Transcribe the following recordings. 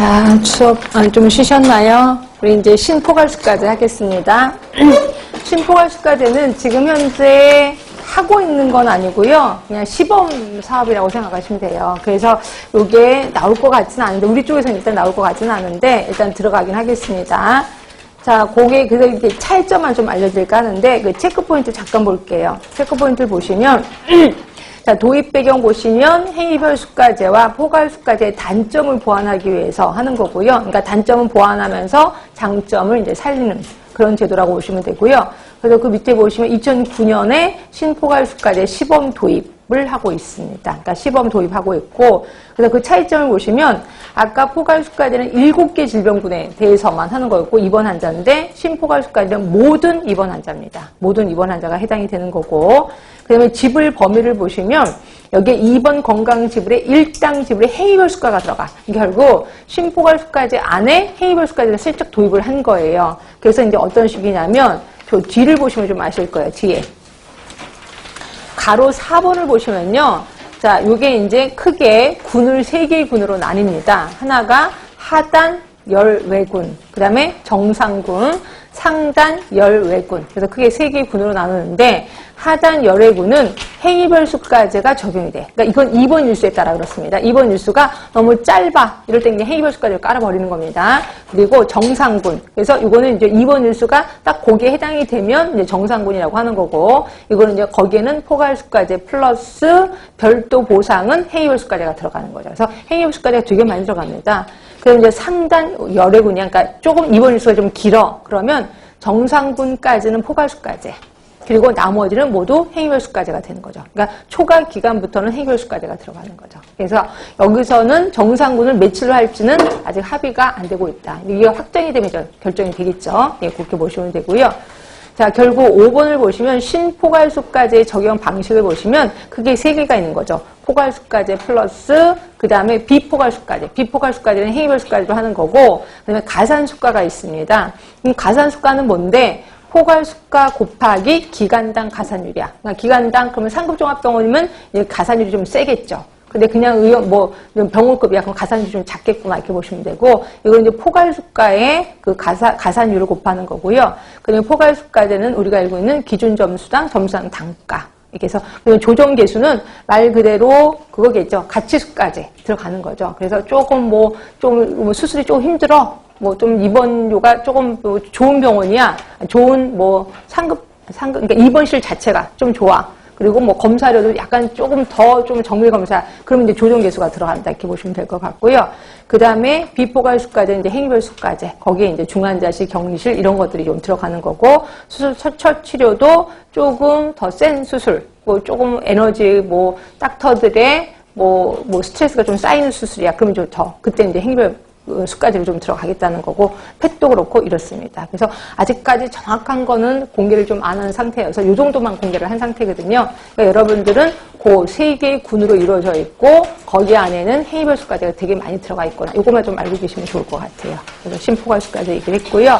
자, 수업 좀 쉬셨나요? 우리 이제 신포괄수까지 하겠습니다. 신포괄수까지는 지금 현재 하고 있는 건 아니고요. 그냥 시범 사업이라고 생각하시면 돼요. 그래서 이게 나올 것 같지는 않은데, 우리 쪽에서는 일단 나올 것 같지는 않은데, 일단 들어가긴 하겠습니다. 자, 그게, 그래서 이렇게 차이점만 좀 알려드릴까 하는데, 그 체크포인트 잠깐 볼게요. 체크포인트를 보시면, 자, 도입 배경 보시면 행위별 수까제와 포괄 수까제의 단점을 보완하기 위해서 하는 거고요. 그러니까 단점은 보완하면서 장점을 이제 살리는 그런 제도라고 보시면 되고요. 그래서 그 밑에 보시면 2009년에 신포괄 수까제 시범 도입을 하고 있습니다. 그러니까 시범 도입하고 있고, 그래서 그 차이점을 보시면 아까 포괄 수까제는 7개 질병군에 대해서만 하는 거였고 입원 환자인데, 신포괄 수까제는 모든 입원 환자입니다. 모든 입원 환자가 해당이 되는 거고, 그 다음에 지불 범위를 보시면 여기에 2번 건강지불에 1당 지불에 행위별 수가가 들어가. 결국 신포괄 수까제 안에 행위별 수까제가 슬쩍 도입을 한 거예요. 그래서 이제 어떤 식이냐면 저 뒤를 보시면 좀 아실 거예요. 뒤에 가로 4번을 보시면요. 자, 요게 이제 크게 군을 3개의 군으로 나뉩니다. 하나가 하단 열외군, 그 다음에 정상군, 상단 열외군. 그래서 크게 3개의 군으로 나누는데, 하단 열외군은 행위별 수까제가 적용이 돼. 그러니까 이건 2번 일수에 따라 그렇습니다. 2번 일수가 너무 짧아. 이럴 때 이제 행위별 수까제를 깔아버리는 겁니다. 그리고 정상군. 그래서 이거는 이제 2번 일수가 딱 거기에 해당이 되면 이제 정상군이라고 하는 거고, 이거는 이제 거기에는 포괄 수까제 플러스 별도 보상은 행위별 수까제가 들어가는 거죠. 그래서 행위별 수까제가 되게 많이 들어갑니다. 그럼 이제 상단 열외군이야. 그러니까 조금 2번 일수가 좀 길어. 그러면 정상군까지는 포괄 수까제. 그리고 나머지는 모두 행위별 수까제가 되는 거죠. 그러니까 초과 기간부터는 행위별 수까제가 들어가는 거죠. 그래서 여기서는 정상군을 며칠로 할지는 아직 합의가 안 되고 있다. 이게 확정이 되면 결정이 되겠죠. 예, 그렇게 보시면 되고요. 자, 결국 5번을 보시면 신포괄 수까제의 적용 방식을 보시면 크게 3개가 있는 거죠. 포괄 수까제 플러스 그 다음에 비포괄 수까제. 비포괄 수까제는 행위별 수까제로 하는 거고, 그다음에 가산 수가가 있습니다. 가산 수가는 뭔데? 포괄 수가 곱하기 기간당 가산율이야. 그러니까 기간당 그러면 상급종합병원이면 가산율이 좀 세겠죠. 근데 그냥 병원급이야. 그럼 가산율이 좀 작겠구나. 이렇게 보시면 되고, 이건 이제 포괄 수가의 그 가산율을 곱하는 거고요. 그리고 포괄 수가제는 우리가 알고 있는 기준 점수당 점수당 단가. 이렇게 해서 조정 계수는 말 그대로 그거겠죠. 가치수까지 들어가는 거죠. 그래서 조금 좀 수술이 조금 힘들어. 좀 입원료가 조금 좋은 병원이야. 좋은 상급, 그러니까 입원실 자체가 좀 좋아. 그리고 검사료도 약간 조금 더 좀 정밀 검사. 그러면 이제 조정 계수가 들어간다. 이렇게 보시면 될 것 같고요. 그 다음에 비포괄 수까제, 이제 행위별 수까제. 거기에 이제 중환자실, 격리실 이런 것들이 좀 들어가는 거고, 수술 첫 치료도 조금 더 센 수술, 조금 에너지, 닥터들의 스트레스가 좀 쌓이는 수술이야. 그러면 좀 더, 그때 이제 행위별 수까지로 좀 들어가겠다는 거고, 펫도 그렇고 이렇습니다. 그래서 아직까지 정확한 거는 공개를 좀 안 한 상태여서 이 정도만 공개를 한 상태거든요. 그러니까 여러분들은 그 3개의 군으로 이루어져 있고, 거기 안에는 행위별 수까지가 되게 많이 들어가 있구나. 이것만 좀 알고 계시면 좋을 것 같아요. 그래서 신포괄 수까지 얘기를 했고요.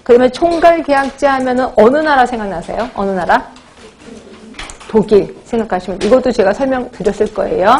그러면 총괄 계약제 하면은 어느 나라 생각나세요? 어느 나라? 독일 생각하시면, 이것도 제가 설명드렸을 거예요.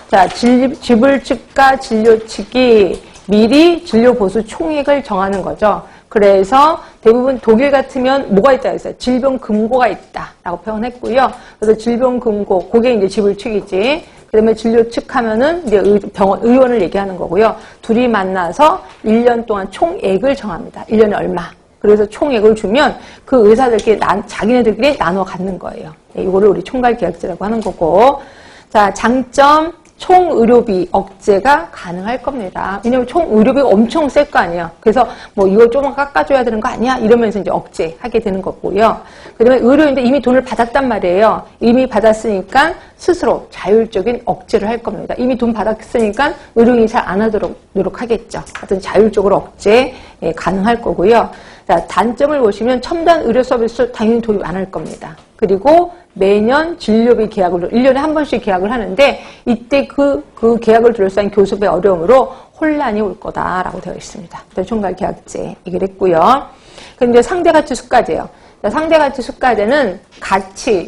자, 지불 측과 진료 측이 미리 진료 보수 총액을 정하는 거죠. 그래서 대부분 독일 같으면 뭐가 있다 했어요? 질병 금고가 있다라고 표현했고요. 그래서 질병 금고, 그게 이제 지불 측이지. 그다음에 진료 측 하면은 이제 병원 의원을 얘기하는 거고요. 둘이 만나서 1년 동안 총액을 정합니다. 1년에 얼마. 그래서 총액을 주면 그 의사들끼리 자기네들끼리 나눠 갖는 거예요. 이거를 우리 총괄 계약제라고 하는 거고. 자, 장점. 총의료비 억제가 가능할 겁니다. 왜냐면 총의료비가 엄청 셀 거 아니에요. 그래서 이거 조금 깎아줘야 되는 거 아니야? 이러면서 이제 억제하게 되는 거고요. 그 다음에 의료인들 이미 돈을 받았단 말이에요. 이미 받았으니까 스스로 자율적인 억제를 할 겁니다. 이미 돈 받았으니까 의료인이 잘 안 하도록 노력하겠죠. 하여튼 자율적으로 억제 가능할 거고요. 자, 단점을 보시면 첨단 의료 서비스 당연히 도입 안 할 겁니다. 그리고 매년 진료비 계약을 1년에 한 번씩 계약을 하는데, 이때 그 계약을 둘러싼 교섭의 어려움으로 혼란이 올 거다라고 되어 있습니다. 총괄 계약제 얘기를 했고요. 그럼 이제 상대가치 수까제예요. 상대가치 수까제는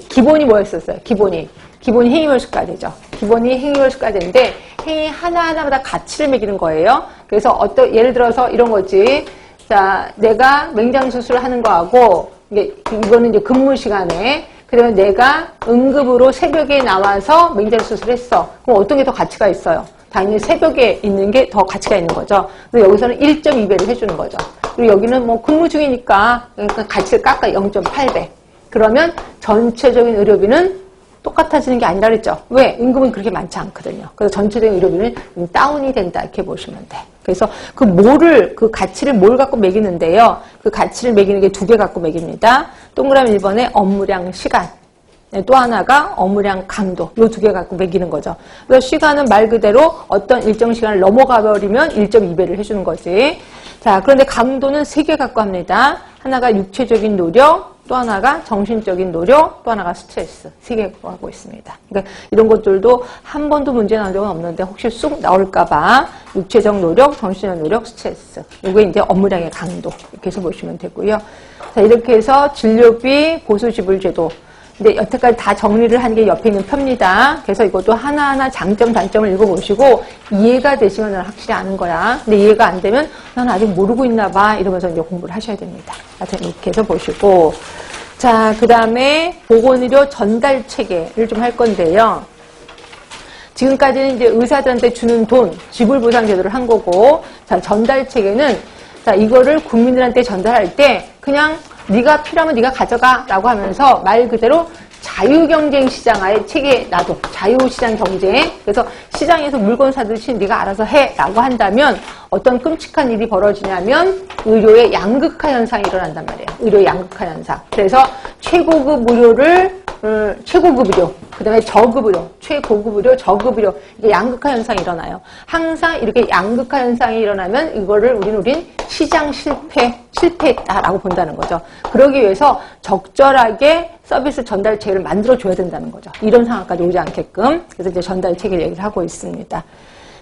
기본이 뭐였었어요? 기본이 기본이 행위월수과제죠. 기본이 행위월수과제인데 행위 하나하나마다 가치를 매기는 거예요. 그래서 예를 들어서 이런 거지. 자, 내가 맹장 수술을 하는 거하고 이거는 이제 근무 시간에 그러면 내가 응급으로 새벽에 나와서 맹장 수술을 했어. 그럼 어떤 게 더 가치가 있어요? 당연히 새벽에 있는 게 더 가치가 있는 거죠. 그래서 여기서는 1.2배를 해주는 거죠. 그리고 여기는 뭐 근무 중이니까 그러니까 가치를 깎아 0.8배. 그러면 전체적인 의료비는 똑같아지는 게 아니라 그랬죠. 왜? 응급은 그렇게 많지 않거든요. 그래서 전체적인 의료비는 다운이 된다 이렇게 보시면 돼. 그래서 그 가치를 뭘 갖고 매기는데요. 그 가치를 매기는 게 두 개 갖고 매깁니다. 동그라미 1번에 업무량 시간. 또 하나가 업무량 강도. 요 두 개 갖고 매기는 거죠. 그래서 시간은 말 그대로 어떤 일정 시간을 넘어가 버리면 1.2배를 해주는 거지. 자, 그런데 강도는 세 개 갖고 합니다. 하나가 육체적인 노력, 또 하나가 정신적인 노력, 또 하나가 스트레스. 세 개 하고 있습니다. 그러니까 이런 것들도 한 번도 문제 나온 적은 없는데 혹시 쑥 나올까봐 육체적 노력, 정신적 노력, 스트레스. 이게 이제 업무량의 강도. 이렇게 해서 보시면 되고요. 자, 이렇게 해서 진료비, 보수지불제도. 근데 여태까지 다 정리를 한 게 옆에 있는 표입니다. 그래서 이것도 하나하나 장점, 단점을 읽어보시고 이해가 되시면 난 확실히 아는 거야. 근데 이해가 안 되면 난 아직 모르고 있나 봐. 이러면서 이제 공부를 하셔야 됩니다. 하여튼 이렇게 해서 보시고. 자, 그 다음에 보건의료 전달 체계를 좀 할 건데요. 지금까지는 이제 의사들한테 주는 돈, 지불보상 제도를 한 거고, 자, 전달 체계는, 자, 이거를 국민들한테 전달할 때 그냥 네가 필요하면 네가 가져가 라고 하면서 말 그대로 자유경쟁 시장화의 체계 놔둬. 자유시장 경쟁. 그래서 시장에서 물건 사듯이 네가 알아서 해 라고 한다면 어떤 끔찍한 일이 벌어지냐면 의료의 양극화 현상이 일어난단 말이에요. 의료의 양극화 현상. 그래서 최고급 의료를 최고급 의료, 그 다음에 저급 의료, 최고급 의료, 저급 의료, 이게 양극화 현상이 일어나요. 항상 이렇게 양극화 현상이 일어나면 이거를 우린 시장 실패했다라고 본다는 거죠. 그러기 위해서 적절하게 서비스 전달 체계를 만들어줘야 된다는 거죠. 이런 상황까지 오지 않게끔. 그래서 이제 전달 체계를 얘기를 하고 있습니다.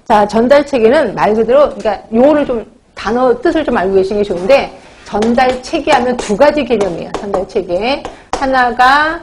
자, 전달 체계는 말 그대로, 그러니까 요거를 좀 단어 뜻을 좀 알고 계시는 게 좋은데, 전달 체계 하면 두 가지 개념이에요. 전달 체계. 하나가